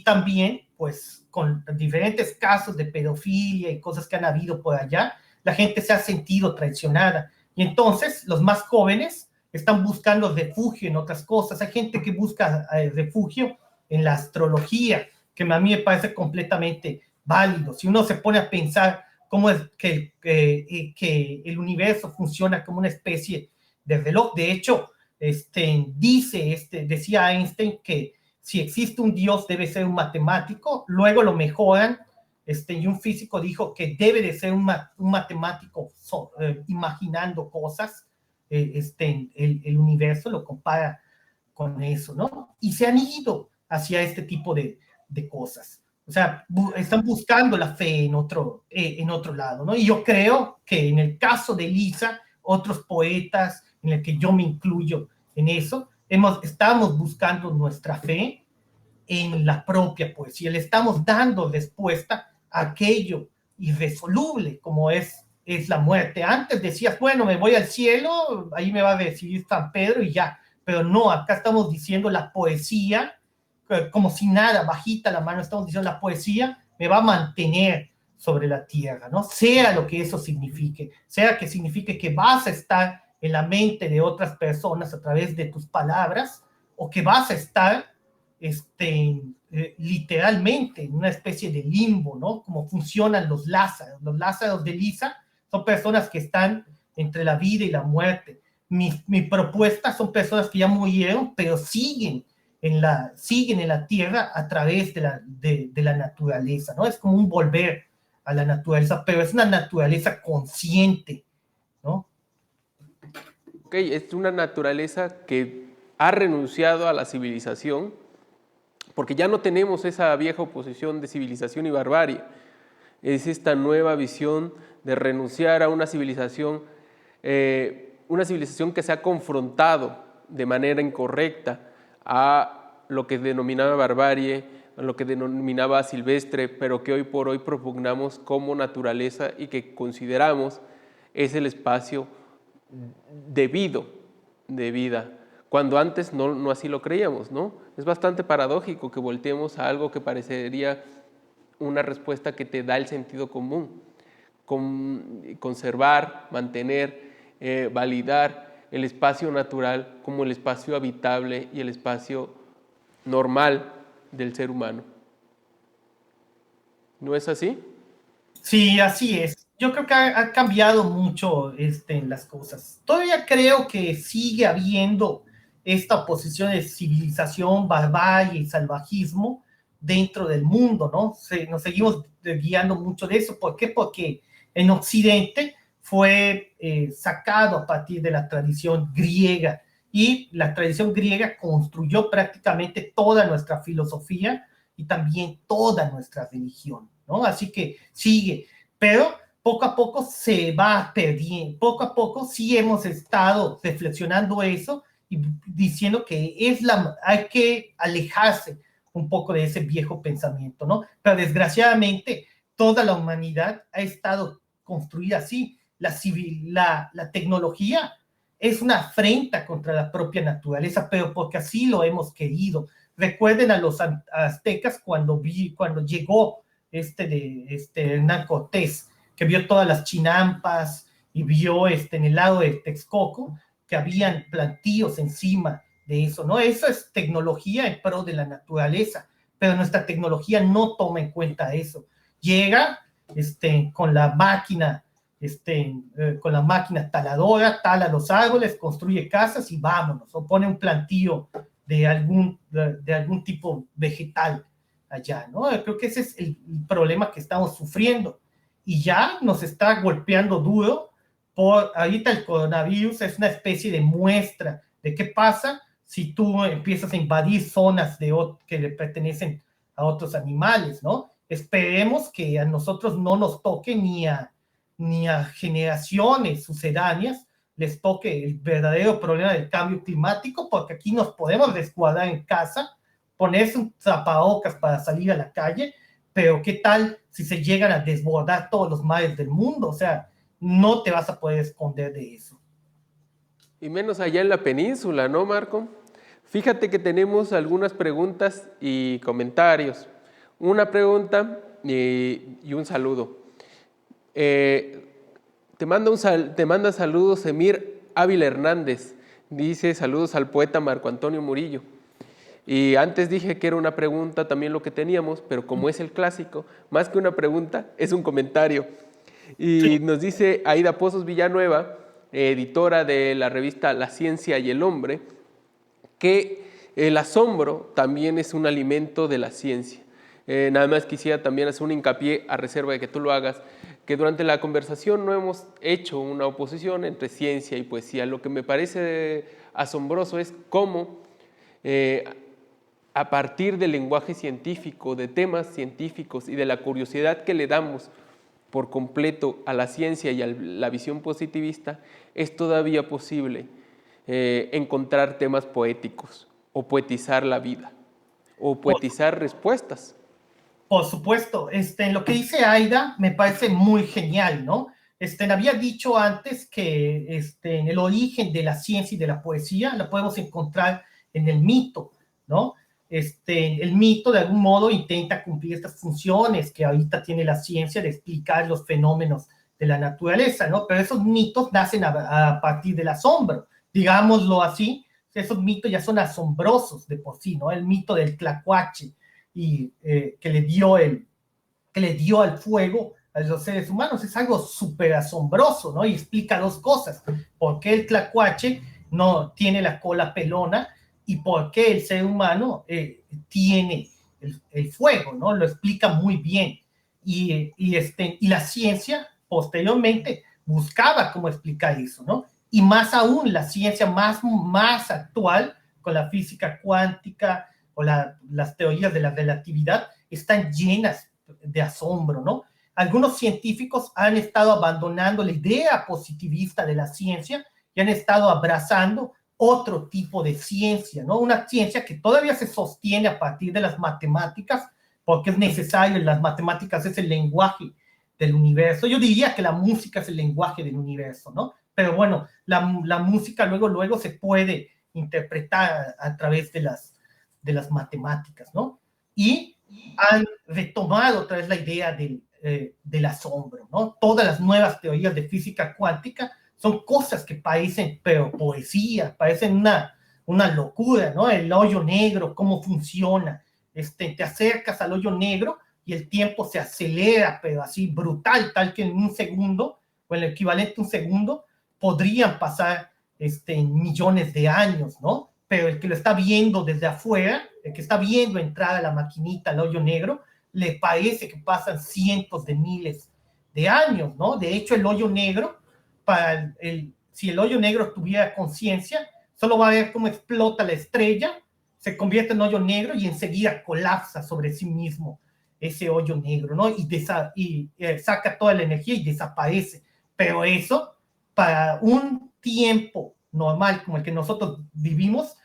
[SPEAKER 2] también, pues, con diferentes casos de pedofilia y cosas que han habido por allá, la gente se ha sentido traicionada. Y entonces los más jóvenes están buscando refugio en otras cosas. Hay gente que busca refugio en la astrología, que a mí me parece completamente válido. Si uno se pone a pensar cómo es que el universo funciona como una especie de reloj. De hecho, decía Einstein que si existe un Dios debe ser un matemático, luego lo mejoran, y un físico dijo que debe de ser un matemático imaginando cosas, el universo lo compara con eso, ¿no? Y se han ido hacia este tipo de cosas. O sea, están buscando la fe en otro lado, ¿no? Y yo creo que en el caso de Elisa, otros poetas, en el que yo me incluyo en eso, estamos buscando nuestra fe en la propia poesía. Le estamos dando respuesta a aquello irresoluble como es la muerte. Antes decías, bueno, me voy al cielo, ahí me va a recibir San Pedro y ya. Pero no, acá estamos diciendo la poesía, como si nada, bajita la mano, estamos diciendo la poesía me va a mantener sobre la tierra, ¿no? Sea lo que eso signifique, sea que signifique que vas a estar en la mente de otras personas a través de tus palabras, o que vas a estar literalmente en una especie de limbo, ¿no? Como funcionan los Lázaros. Los Lázaros de Elisa son personas que están entre la vida y la muerte. Mi propuesta son personas que ya murieron, pero siguen en la tierra a través de la naturaleza, ¿no? Es como un volver a la naturaleza, pero es una naturaleza consciente, ¿no?
[SPEAKER 1] Ok, es una naturaleza que ha renunciado a la civilización, porque ya no tenemos esa vieja oposición de civilización y barbarie. Es esta nueva visión de renunciar a una civilización que se ha confrontado de manera incorrecta a lo que denominaba barbarie, a lo que denominaba silvestre, pero que hoy por hoy propugnamos como naturaleza y que consideramos es el espacio debido de vida, cuando antes no así lo creíamos, ¿no? Es bastante paradójico que volteemos a algo que parecería una respuesta que te da el sentido común, conservar, mantener, validar el espacio natural como el espacio habitable y el espacio normal del ser humano. ¿No es así?
[SPEAKER 2] Sí, así es. Yo creo que ha cambiado mucho en las cosas. Todavía creo que sigue habiendo esta oposición de civilización, barbarie y salvajismo dentro del mundo, ¿no? Nos seguimos guiando mucho de eso. ¿Por qué? Porque en Occidente fue sacado a partir de la tradición griega y la tradición griega construyó prácticamente toda nuestra filosofía y también toda nuestra religión, ¿no? Así que sigue, pero poco a poco se va perdiendo, poco a poco sí hemos estado reflexionando eso y diciendo que hay que alejarse un poco de ese viejo pensamiento, ¿no? Pero desgraciadamente toda la humanidad ha estado construida así. La tecnología es una afrenta contra la propia naturaleza, pero porque así lo hemos querido. Recuerden a los aztecas cuando llegó Hernán Cortés, que vio todas las chinampas y vio en el lado de Texcoco que habían plantíos encima de eso, ¿no? Eso es tecnología en pro de la naturaleza, pero nuestra tecnología no toma en cuenta eso. Llega con la máquina, con la máquina taladora, tala los árboles, construye casas y vámonos, o pone un plantío de algún tipo vegetal allá, ¿no? Creo que ese es el problema que estamos sufriendo y ya nos está golpeando duro. Ahorita el coronavirus es una especie de muestra de qué pasa si tú empiezas a invadir zonas que le pertenecen a otros animales, ¿no? Esperemos que a nosotros no nos toque ni a generaciones sucedáneas les toque el verdadero problema del cambio climático, porque aquí nos podemos resguardar en casa, ponerse un tapabocas para salir a la calle, pero ¿qué tal si se llegan a desbordar todos los mares del mundo? O sea, no te vas a poder esconder de eso.
[SPEAKER 1] Y menos allá en la península, ¿no, Marco? Fíjate que tenemos algunas preguntas y comentarios. Una pregunta y un saludo. Te manda saludos Emir Ávila Hernández. Dice saludos al poeta Marco Antonio Murillo. Y antes dije que era una pregunta también lo que teníamos, pero como es el clásico, más que una pregunta, es un comentario. Y nos dice Aida Pozos Villanueva, editora de la revista La Ciencia y el Hombre, que el asombro también es un alimento de la ciencia. Nada más quisiera también hacer un hincapié, a reserva de que tú lo hagas, que durante la conversación no hemos hecho una oposición entre ciencia y poesía. Lo que me parece asombroso es cómo a partir del lenguaje científico, de temas científicos y de la curiosidad que le damos por completo a la ciencia y a la visión positivista, es todavía posible encontrar temas poéticos o poetizar la vida o poetizar respuestas.
[SPEAKER 2] Por supuesto, lo que dice Aida me parece muy genial, ¿no? Había dicho antes que en el origen de la ciencia y de la poesía la podemos encontrar en el mito, ¿no? El mito de algún modo intenta cumplir estas funciones que ahorita tiene la ciencia de explicar los fenómenos de la naturaleza, ¿no? Pero esos mitos nacen a partir del asombro, digámoslo así. Esos mitos ya son asombrosos de por sí, ¿no? El mito del tlacuache y que le dio al fuego a los seres humanos es algo súper asombroso, ¿no? Y explica dos cosas: por qué el tlacuache no tiene la cola pelona y por qué el ser humano tiene el fuego, ¿no? Lo explica muy bien. Y la ciencia posteriormente buscaba cómo explicar eso, ¿no? Y más aún la ciencia más actual con la física cuántica o las teorías de la relatividad están llenas de asombro, ¿no? Algunos científicos han estado abandonando la idea positivista de la ciencia y han estado abrazando otro tipo de ciencia, ¿no? Una ciencia que todavía se sostiene a partir de las matemáticas, porque es necesario, las matemáticas es el lenguaje del universo. Yo diría que la música es el lenguaje del universo, ¿no? Pero bueno, la música luego se puede interpretar a través de las matemáticas, ¿no? Y han retomado otra vez la idea del asombro, ¿no? Todas las nuevas teorías de física cuántica son cosas que parecen, pero poesía, parecen una locura, ¿no? El hoyo negro, cómo funciona. Te acercas al hoyo negro y el tiempo se acelera, pero así brutal, tal que en un segundo, o el equivalente a un segundo, podrían pasar millones de años, ¿no? Pero el que lo está viendo desde afuera, el que está viendo entrar a la maquinita, al hoyo negro, le parece que pasan cientos de miles de años, ¿no? De hecho, el hoyo negro, si el hoyo negro tuviera conciencia, solo va a ver cómo explota la estrella, se convierte en hoyo negro y enseguida colapsa sobre sí mismo ese hoyo negro, ¿no? Y saca toda la energía y desaparece. Pero eso, para un tiempo normal como el que nosotros vivimos,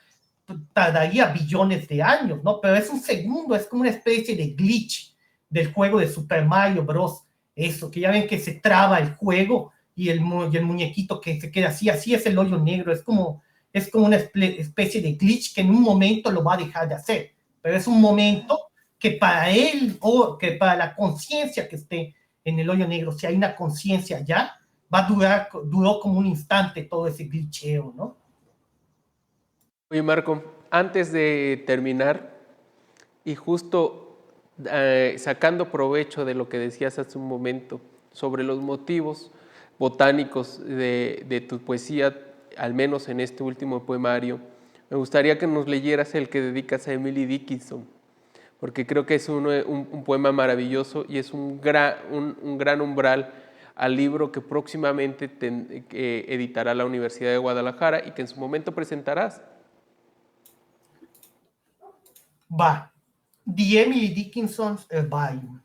[SPEAKER 2] tardaría billones de años, ¿no? Pero es un segundo, es como una especie de glitch del juego de Super Mario Bros. Eso, que ya ven que se traba el juego y el muñequito que se queda así es el hoyo negro, es como una especie de glitch que en un momento lo va a dejar de hacer, pero es un momento que para él, o que para la conciencia que esté en el hoyo negro, si hay una conciencia ya, duró como un instante todo ese glitcheo, ¿no?
[SPEAKER 1] Oye, Marco, antes de terminar, y justo sacando provecho de lo que decías hace un momento sobre los motivos botánicos de tu poesía, al menos en este último poemario, me gustaría que nos leyeras el que dedicas a Emily Dickinson, porque creo que es un poema maravilloso y es un gran umbral al libro que próximamente editará la Universidad de Guadalajara y que en su momento presentarás.
[SPEAKER 2] Va. The Emily Dickinson's Herbarium.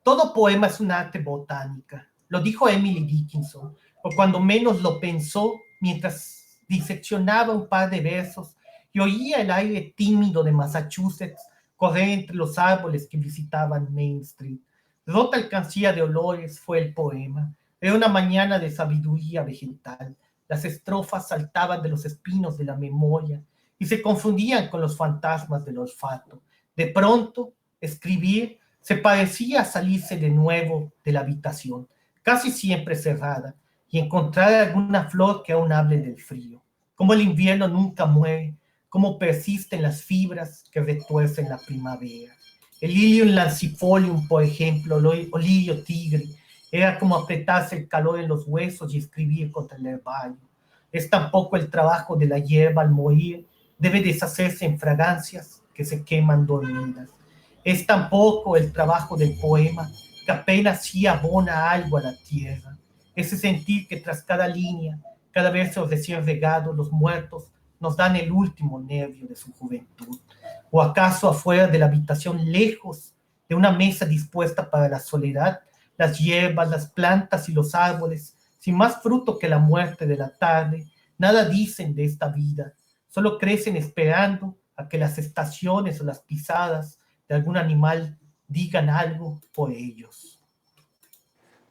[SPEAKER 2] Todo poema es un arte botánica. Lo dijo Emily Dickinson, o cuando menos lo pensó mientras diseccionaba un par de versos y oía el aire tímido de Massachusetts correr entre los árboles que visitaban Main Street. Rota alcancía de olores fue el poema. Era una mañana de sabiduría vegetal. Las estrofas saltaban de los espinos de la memoria y se confundían con los fantasmas del olfato. De pronto, escribir se parecía a salirse de nuevo de la habitación, casi siempre cerrada, y encontrar alguna flor que aún hable del frío. Como el invierno nunca muere, cómo persisten las fibras que retuercen la primavera. El Lilium lancifolium, por ejemplo, o lirio tigre, era como apretarse el calor en los huesos y escribir contra el herbario. Es tampoco el trabajo de la hierba al morir, debe deshacerse en fragancias que se queman dormidas. Es tampoco el trabajo del poema, que apenas sí abona algo a la tierra. Ese sentir que tras cada línea, cada verso recién regado, los muertos nos dan el último nervio de su juventud. ¿O acaso afuera de la habitación, lejos de una mesa dispuesta para la soledad, las hierbas, las plantas y los árboles, sin más fruto que la muerte de la tarde, nada dicen de esta vida, solo crecen esperando a que las estaciones o las pisadas de algún animal digan algo por ellos?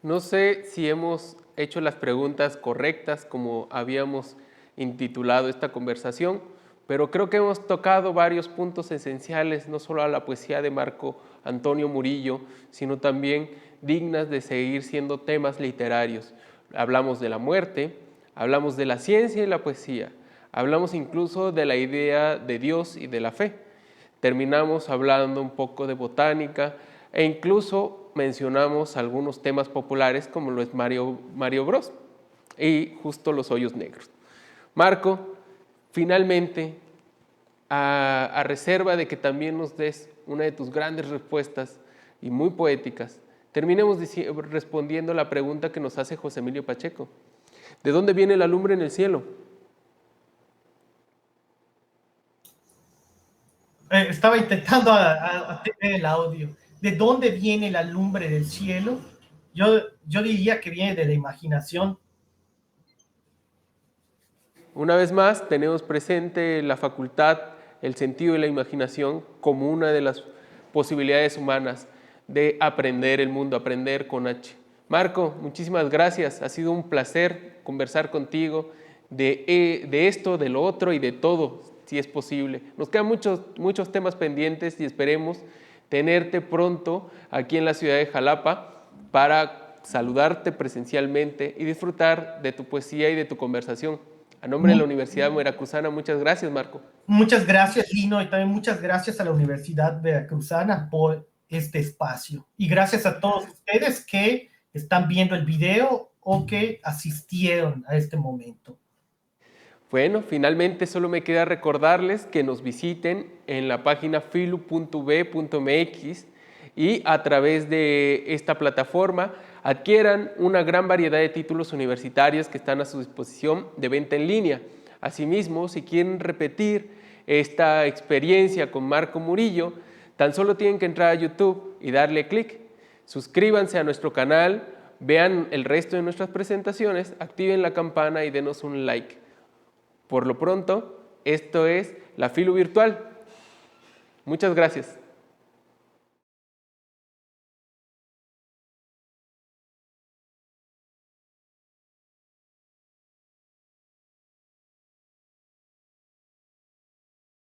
[SPEAKER 1] No sé si hemos hecho las preguntas correctas como habíamos intitulado esta conversación, pero creo que hemos tocado varios puntos esenciales, no solo a la poesía de Marco Antonio Murillo, sino también dignas de seguir siendo temas literarios. Hablamos de la muerte, hablamos de la ciencia y la poesía, hablamos incluso de la idea de Dios y de la fe. Terminamos hablando un poco de botánica e incluso mencionamos algunos temas populares como lo es Mario Bros. Y justo los hoyos negros. Marco, finalmente, a reserva de que también nos des una de tus grandes respuestas y muy poéticas, terminemos respondiendo la pregunta que nos hace José Emilio Pacheco. ¿De dónde viene la lumbre en el cielo?
[SPEAKER 2] Estaba intentando a tener el audio. ¿De dónde viene la lumbre del cielo? Yo diría que viene de la imaginación.
[SPEAKER 1] Una vez más, tenemos presente la facultad, el sentido y la imaginación como una de las posibilidades humanas de aprender el mundo, aprender con H. Marco, muchísimas gracias. Ha sido un placer conversar contigo de esto, de lo otro y de todo, si es posible. Nos quedan muchos temas pendientes y esperemos tenerte pronto aquí en la ciudad de Jalapa para saludarte presencialmente y disfrutar de tu poesía y de tu conversación. A nombre de la Universidad Veracruzana, muchas gracias, Marco.
[SPEAKER 2] Muchas gracias, Lino, y también muchas gracias a la Universidad Veracruzana por este espacio. Y gracias a todos ustedes que están viendo el video o que asistieron a este momento.
[SPEAKER 1] Bueno, finalmente solo me queda recordarles que nos visiten en la página filu.b.mx y a través de esta plataforma adquieran una gran variedad de títulos universitarios que están a su disposición de venta en línea. Asimismo, si quieren repetir esta experiencia con Marco Murillo, tan solo tienen que entrar a YouTube y darle clic. Suscríbanse a nuestro canal, vean el resto de nuestras presentaciones, activen la campana y denos un like. Por lo pronto, esto es la Filu Virtual. Muchas gracias.